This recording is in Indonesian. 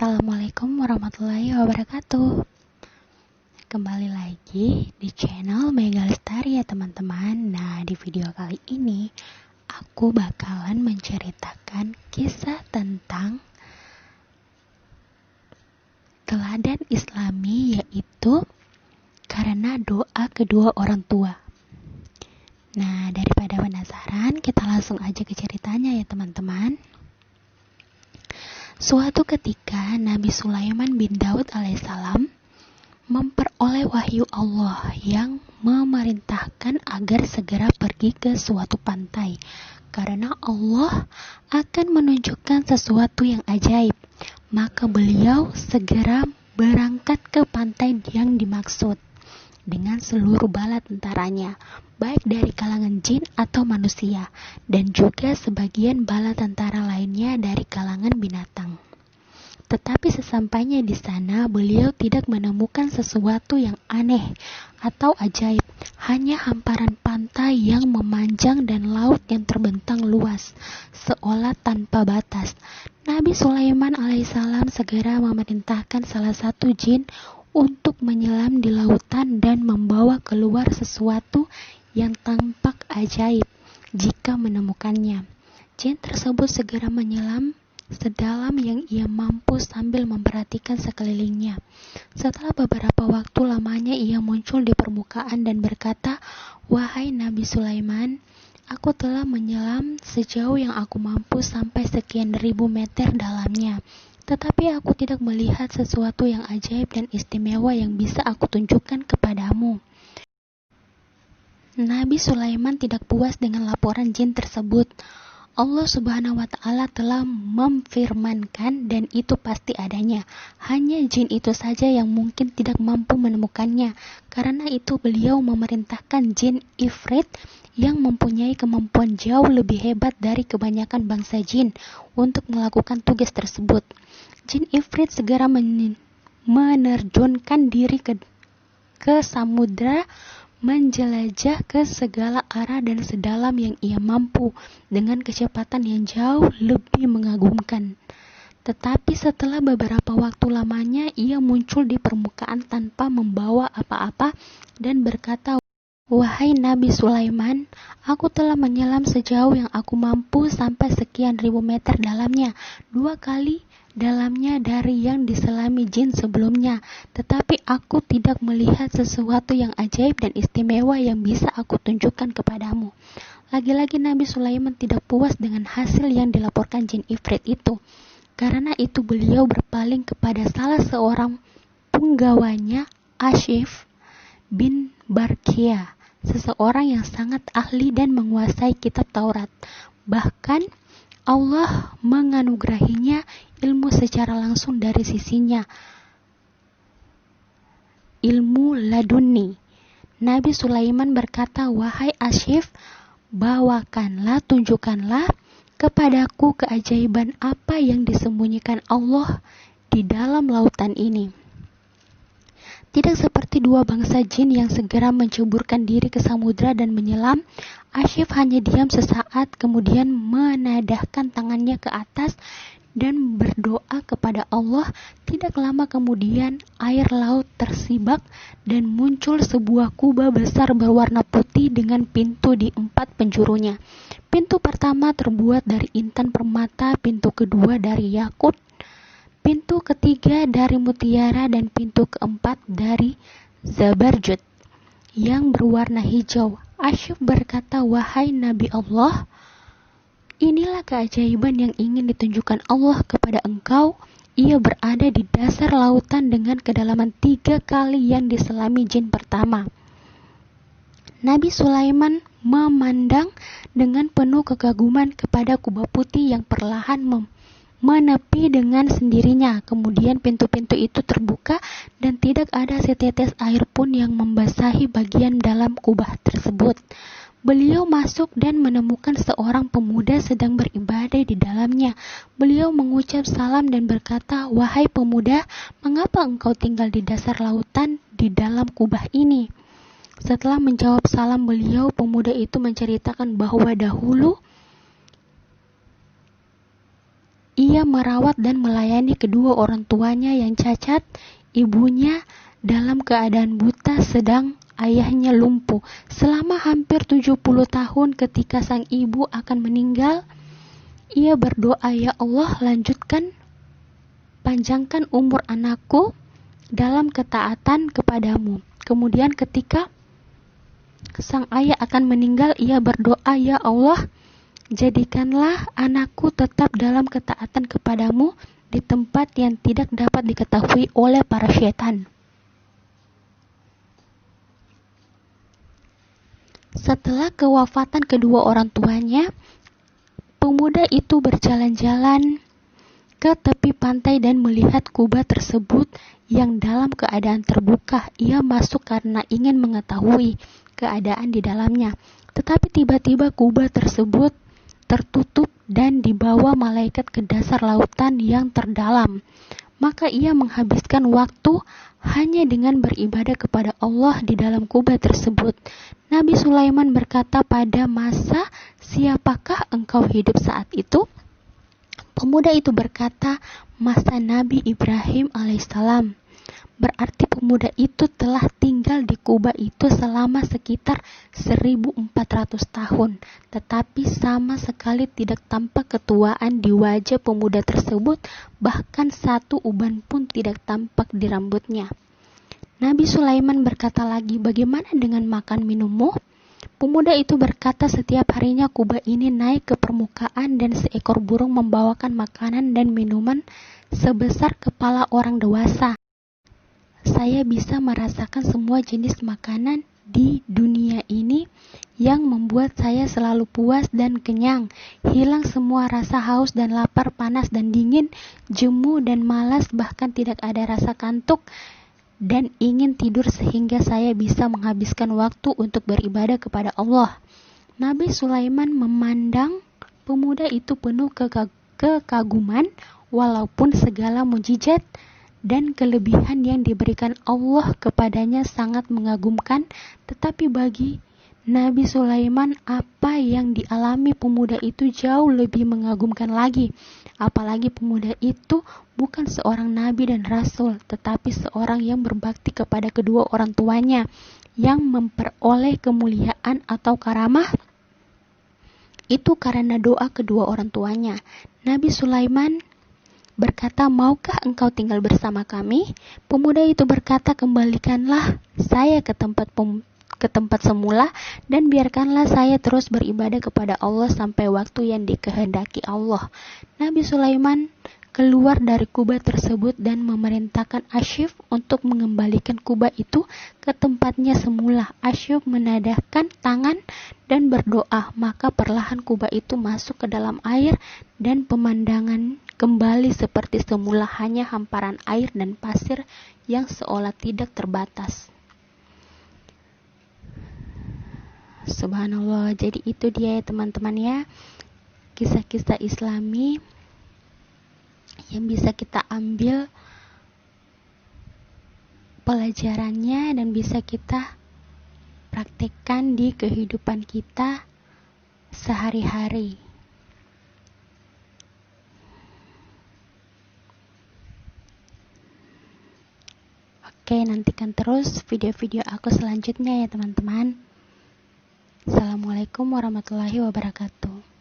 Assalamualaikum warahmatullahi wabarakatuh. Kembali lagi di channel Mega Lestari ya teman-teman. Nah, di video kali ini aku bakalan menceritakan kisah tentang teladan Islami, yaitu karena doa kedua orang tua. Nah, daripada penasaran, kita langsung aja ke ceritanya ya teman-teman. Suatu ketika Nabi Sulaiman bin Daud alaihissalam memperoleh wahyu Allah yang memerintahkan agar segera pergi ke suatu pantai, karena Allah akan menunjukkan sesuatu yang ajaib. Maka beliau segera berangkat ke pantai yang dimaksud dengan seluruh bala tentaranya, baik dari kalangan jin atau manusia, dan juga sebagian bala tentara lainnya dari kalangan binatang. Tetapi sesampainya di sana, beliau tidak menemukan sesuatu yang aneh atau ajaib, hanya hamparan pantai yang memanjang dan laut yang terbentang luas, seolah tanpa batas. Nabi Sulaiman alaihissalam segera memerintahkan salah satu jin untuk menyelam di lautan dan membawa keluar sesuatu yang tampak ajaib jika menemukannya. Jin tersebut segera menyelam sedalam yang ia mampu sambil memperhatikan sekelilingnya. Setelah beberapa waktu lamanya ia muncul di permukaan dan berkata, "Wahai Nabi Sulaiman, aku telah menyelam sejauh yang aku mampu sampai sekian ribu meter dalamnya. Tetapi aku tidak melihat sesuatu yang ajaib dan istimewa yang bisa aku tunjukkan kepadamu." Nabi Sulaiman tidak puas dengan laporan jin tersebut. Allah Subhanahu wa Ta'ala telah memfirmankan, dan itu pasti adanya. Hanya jin itu saja yang mungkin tidak mampu menemukannya. Karena itu beliau memerintahkan jin Ifrit yang mempunyai kemampuan jauh lebih hebat dari kebanyakan bangsa jin untuk melakukan tugas tersebut. Jin Ifrit segera menerjunkan diri ke samudra, menjelajah ke segala arah dan sedalam yang ia mampu dengan kecepatan yang jauh lebih mengagumkan. Tetapi setelah beberapa waktu lamanya ia muncul di permukaan tanpa membawa apa-apa dan berkata, "Wahai Nabi Sulaiman, aku telah menyelam sejauh yang aku mampu sampai sekian ribu meter dalamnya, 2 kali dalamnya dari yang diselami jin sebelumnya, tetapi aku tidak melihat sesuatu yang ajaib dan istimewa yang bisa aku tunjukkan kepadamu." Lagi-lagi Nabi Sulaiman tidak puas dengan hasil yang dilaporkan jin Ifrit itu. Karena itu beliau berpaling kepada salah seorang penggawanya, Ashif bin Barkia, seseorang yang sangat ahli dan menguasai kitab Taurat. Bahkan Allah menganugerahinya ilmu secara langsung dari sisinya, ilmu laduni. Nabi Sulaiman berkata, "Wahai Ashif, tunjukkanlah kepadaku keajaiban apa yang disembunyikan Allah di dalam lautan ini." Tidak seperti dua bangsa jin yang segera menceburkan diri ke samudra dan menyelam, Ashif hanya diam sesaat, kemudian menadahkan tangannya ke atas dan berdoa kepada Allah. Tidak lama kemudian air laut tersibak dan muncul sebuah kubah besar berwarna putih dengan pintu di 4 penjurunya. Pintu pertama terbuat dari intan permata, pintu kedua dari yakut, pintu ketiga dari mutiara, dan pintu keempat dari zabarjud yang berwarna hijau. Ashif berkata, "Wahai Nabi Allah, inilah keajaiban yang ingin ditunjukkan Allah kepada engkau. Ia berada di dasar lautan dengan kedalaman 3 kali yang diselami jin pertama." Nabi Sulaiman memandang dengan penuh kekaguman kepada kubah putih yang perlahan menepi dengan sendirinya. Kemudian pintu-pintu itu terbuka dan tidak ada setetes air pun yang membasahi bagian dalam kubah tersebut. Beliau masuk dan menemukan seorang pemuda sedang beribadah di dalamnya. Beliau mengucap salam dan berkata, "Wahai pemuda, mengapa engkau tinggal di dasar lautan di dalam kubah ini?" Setelah menjawab salam beliau, pemuda itu menceritakan bahwa dahulu ia merawat dan melayani kedua orang tuanya yang cacat, ibunya dalam keadaan buta sedang ayahnya lumpuh. Selama hampir 70 tahun ketika sang ibu akan meninggal, ia berdoa, "Ya Allah, panjangkan umur anakku dalam ketaatan kepadamu." Kemudian ketika sang ayah akan meninggal, ia berdoa, "Ya Allah, jadikanlah anakku tetap dalam ketaatan kepadamu di tempat yang tidak dapat diketahui oleh para syaitan." Setelah kewafatan kedua orang tuanya, pemuda itu berjalan-jalan ke tepi pantai dan melihat kubah tersebut yang dalam keadaan terbuka. Ia masuk karena ingin mengetahui keadaan di dalamnya. Tetapi tiba-tiba kubah tersebut tertutup dan dibawa malaikat ke dasar lautan yang terdalam. Maka ia menghabiskan waktu hanya dengan beribadah kepada Allah di dalam kubah tersebut. Nabi Sulaiman berkata, "Pada masa siapakah engkau hidup saat itu?" Pemuda itu berkata, "Masa Nabi Ibrahim alaihissalam." Berarti pemuda itu telah tinggal di kubah itu selama sekitar 1400 tahun, tetapi sama sekali tidak tampak ketuaan di wajah pemuda tersebut, bahkan satu uban pun tidak tampak di rambutnya. Nabi Sulaiman berkata lagi, "Bagaimana dengan makan minummu?" Pemuda itu berkata, "Setiap harinya kubah ini naik ke permukaan dan seekor burung membawakan makanan dan minuman sebesar kepala orang dewasa. Saya bisa merasakan semua jenis makanan di dunia ini yang membuat saya selalu puas dan kenyang. Hilang semua rasa haus dan lapar, panas dan dingin, jemu dan malas, bahkan tidak ada rasa kantuk dan ingin tidur sehingga saya bisa menghabiskan waktu untuk beribadah kepada Allah." Nabi Sulaiman memandang pemuda itu penuh kekaguman, walaupun segala mujizat dan kelebihan yang diberikan Allah kepadanya sangat mengagumkan, tetapi bagi Nabi Sulaiman apa yang dialami pemuda itu jauh lebih mengagumkan lagi. Apalagi pemuda itu bukan seorang nabi dan rasul, tetapi seorang yang berbakti kepada kedua orang tuanya, yang memperoleh kemuliaan atau karamah itu karena doa kedua orang tuanya. Nabi Sulaiman berkata, "Maukah engkau tinggal bersama kami?" Pemuda itu berkata, "Kembalikanlah saya ke tempat semula dan biarkanlah saya terus beribadah kepada Allah sampai waktu yang dikehendaki Allah." Nabi Sulaiman keluar dari kubah tersebut dan memerintahkan Asyif untuk mengembalikan kubah itu ke tempatnya semula. Asyif menadahkan tangan dan berdoa, maka perlahan kubah itu masuk ke dalam air dan pemandangan kembali seperti semula, hanya hamparan air dan pasir yang seolah tidak terbatas. Subhanallah. Jadi itu dia ya teman-teman ya, kisah-kisah Islami yang bisa kita ambil pelajarannya dan bisa kita praktekkan di kehidupan kita sehari-hari. Oke, nantikan terus video-video aku selanjutnya ya teman-teman. Assalamualaikum warahmatullahi wabarakatuh.